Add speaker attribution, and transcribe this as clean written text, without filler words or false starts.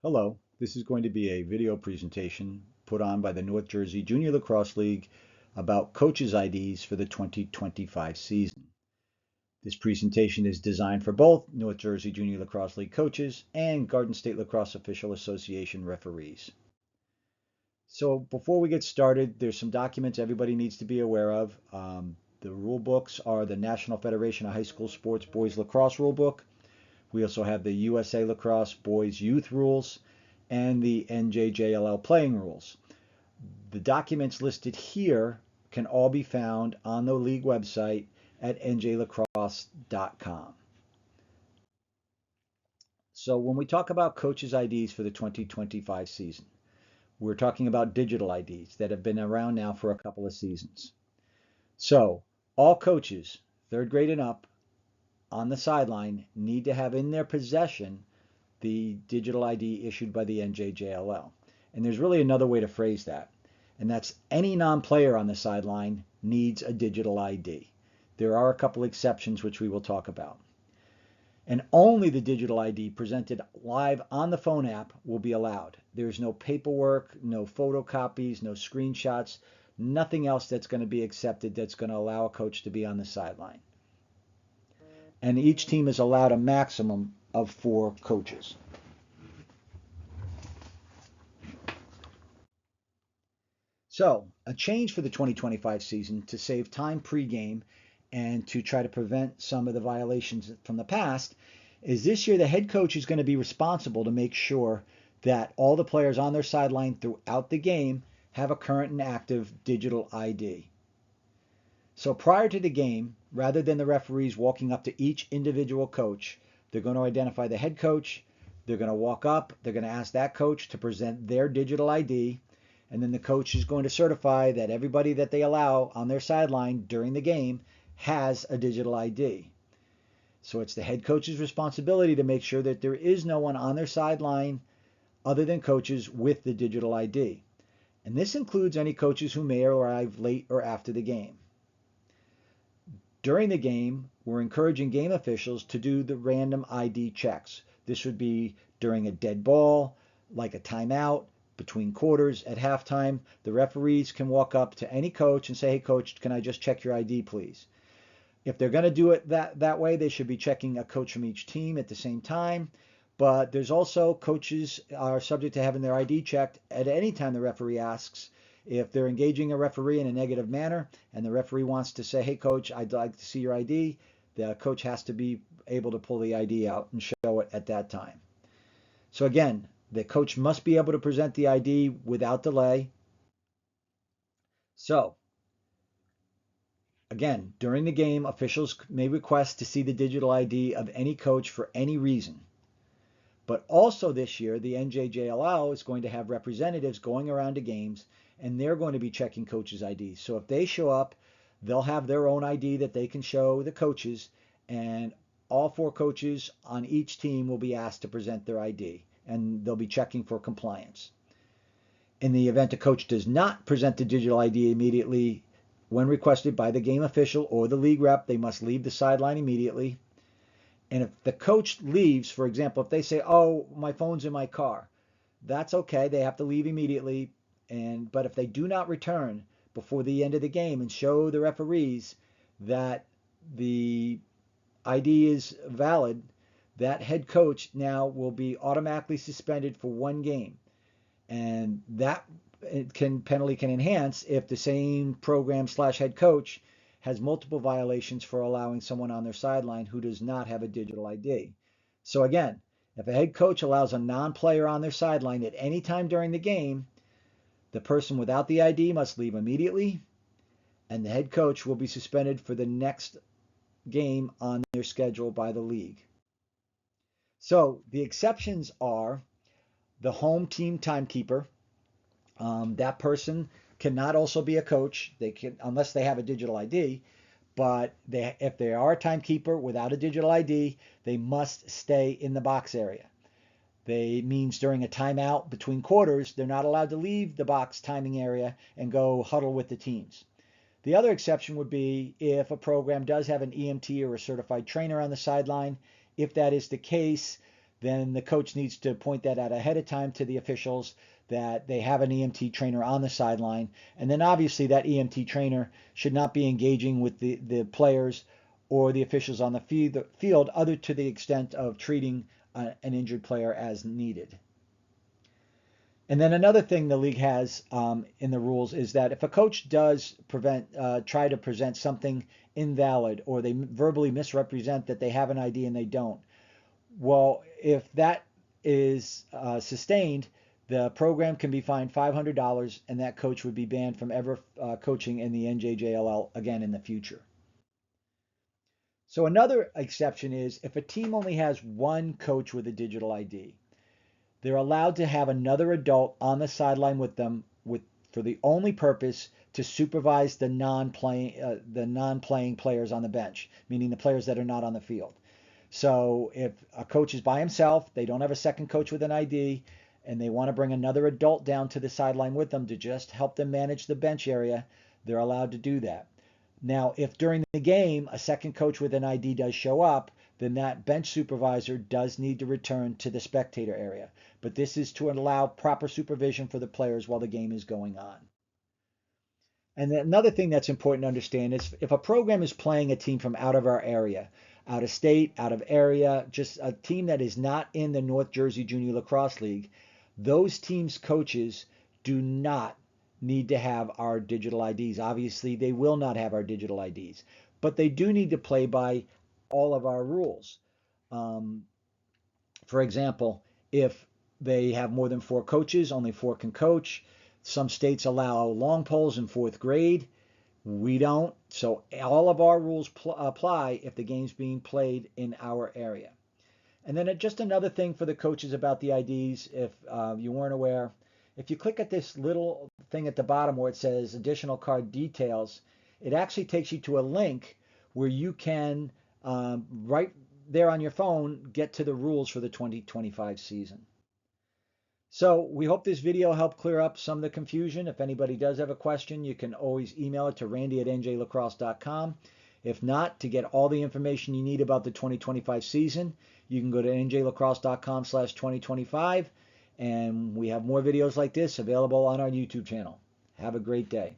Speaker 1: Hello, this is going to be a video presentation put on by the North Jersey Junior Lacrosse League about coaches' IDs for the 2025 season. This presentation is designed for both North Jersey Junior Lacrosse League coaches and Garden State Lacrosse Official Association referees. So before we get started, there's some documents everybody needs to be aware of. The rule books are the National Federation of High School Sports Boys Lacrosse Rule Book. We also have the USA Lacrosse Boys Youth Rules and the NJJLL playing rules. The documents listed here can all be found on the league website at njlacrosse.com. So when we talk about coaches' IDs for the 2025 season, we're talking about digital IDs that have been around now for a couple of seasons. So all coaches, third grade and up, on the sideline need to have in their possession the digital ID issued by the NJJLL. And there's really another way to phrase that, and that's any non-player on the sideline needs a digital ID. There are a couple exceptions which we will talk about. And only the digital ID presented live on the phone app will be allowed. There's no paperwork, no photocopies, no screenshots, nothing else that's going to be accepted that's going to allow a coach to be on the sideline. And each team is allowed a maximum of 4 coaches. So, a change for the 2025 season to save time pregame and to try to prevent some of the violations from the past is this year the head coach is going to be responsible to make sure that all the players on their sideline throughout the game have a current and active digital ID. So prior to the game, rather than the referees walking up to each individual coach, they're going to identify the head coach, they're going to walk up, they're going to ask that coach to present their digital ID, and then the coach is going to certify that everybody that they allow on their sideline during the game has a digital ID. So it's the head coach's responsibility to make sure that there is no one on their sideline other than coaches with the digital ID. And this includes any coaches who may arrive late or after the game. During the game, we're encouraging game officials to do the random ID checks. This would be during a dead ball, like a timeout, between quarters, at halftime. The referees can walk up to any coach and say, "Hey coach, can I just check your ID please?" If they're going to do it that way, they should be checking a coach from each team at the same time. But there's also coaches are subject to having their ID checked at any time the referee asks. If they're engaging a referee in a negative manner and the referee wants to say, "Hey coach, I'd like to see your ID," the coach has to be able to pull the ID out and show it at that time. So again, the coach must be able to present the ID without delay. So again, during the game, officials may request to see the digital ID of any coach for any reason. But also this year, the NJJLL is going to have representatives going around to games, and they're going to be checking coaches' IDs. So if they show up, they'll have their own ID that they can show the coaches, and all 4 coaches on each team will be asked to present their ID, and they'll be checking for compliance. In the event a coach does not present the digital ID immediately, when requested by the game official or the league rep, they must leave the sideline immediately. And if the coach leaves, for example, if they say, "Oh, my phone's in my car," that's okay. They have to leave immediately. But if they do not return before the end of the game and show the referees that the ID is valid, that head coach now will be automatically suspended for 1 game. And that penalty can enhance if the same program/head coach has multiple violations for allowing someone on their sideline who does not have a digital ID. So again, if a head coach allows a non-player on their sideline at any time during the game, the person without the ID must leave immediately, and the head coach will be suspended for the next game on their schedule by the league. So the exceptions are the home team timekeeper. That person cannot also be a coach. They can, unless they have a digital ID. But if they are a timekeeper without a digital ID, they must stay in the box area. Means during a timeout between quarters, they're not allowed to leave the box timing area and go huddle with the teams. The other exception would be if a program does have an EMT or a certified trainer on the sideline. If that is the case, then the coach needs to point that out ahead of time to the officials that they have an EMT trainer on the sideline. And then obviously that EMT trainer should not be engaging with the players or the officials on the field other to the extent of treating an injured player as needed. And then another thing the league has in the rules is that if a coach does try to present something invalid, or they verbally misrepresent that they have an ID and they don't, well, if that is sustained, the program can be fined $500, and that coach would be banned from ever coaching in the NJJLL again in the future. So another exception is if a team only has one coach with a digital ID. They're allowed to have another adult on the sideline with them for the only purpose to supervise the non-playing players on the bench, meaning the players that are not on the field. So if a coach is by himself, they don't have a second coach with an ID, and they want to bring another adult down to the sideline with them to just help them manage the bench area, they're allowed to do that. Now, if during the game a second coach with an ID does show up, then that bench supervisor does need to return to the spectator area. But this is to allow proper supervision for the players while the game is going on. And then another thing that's important to understand is if a program is playing a team from out of our area, out of state, out of area, just a team that is not in the North Jersey Junior Lacrosse League, those teams' coaches do not need to have our digital IDs. Obviously, they will not have our digital IDs, but they do need to play by all of our rules. For example, if they have more than 4 coaches, only 4 can coach. Some states allow long poles in 4th grade. We don't. So all of our rules apply if the game's being played in our area. And then just another thing for the coaches about the IDs, if you weren't aware, if you click at this little thing at the bottom where it says additional card details, it actually takes you to a link where you can, right there on your phone, get to the rules for the 2025 season. So we hope this video helped clear up some of the confusion. If anybody does have a question, you can always email it to randy@njlacrosse.com. If not, to get all the information you need about the 2025 season, you can go to njlacrosse.com/2025. And we have more videos like this available on our YouTube channel. Have a great day.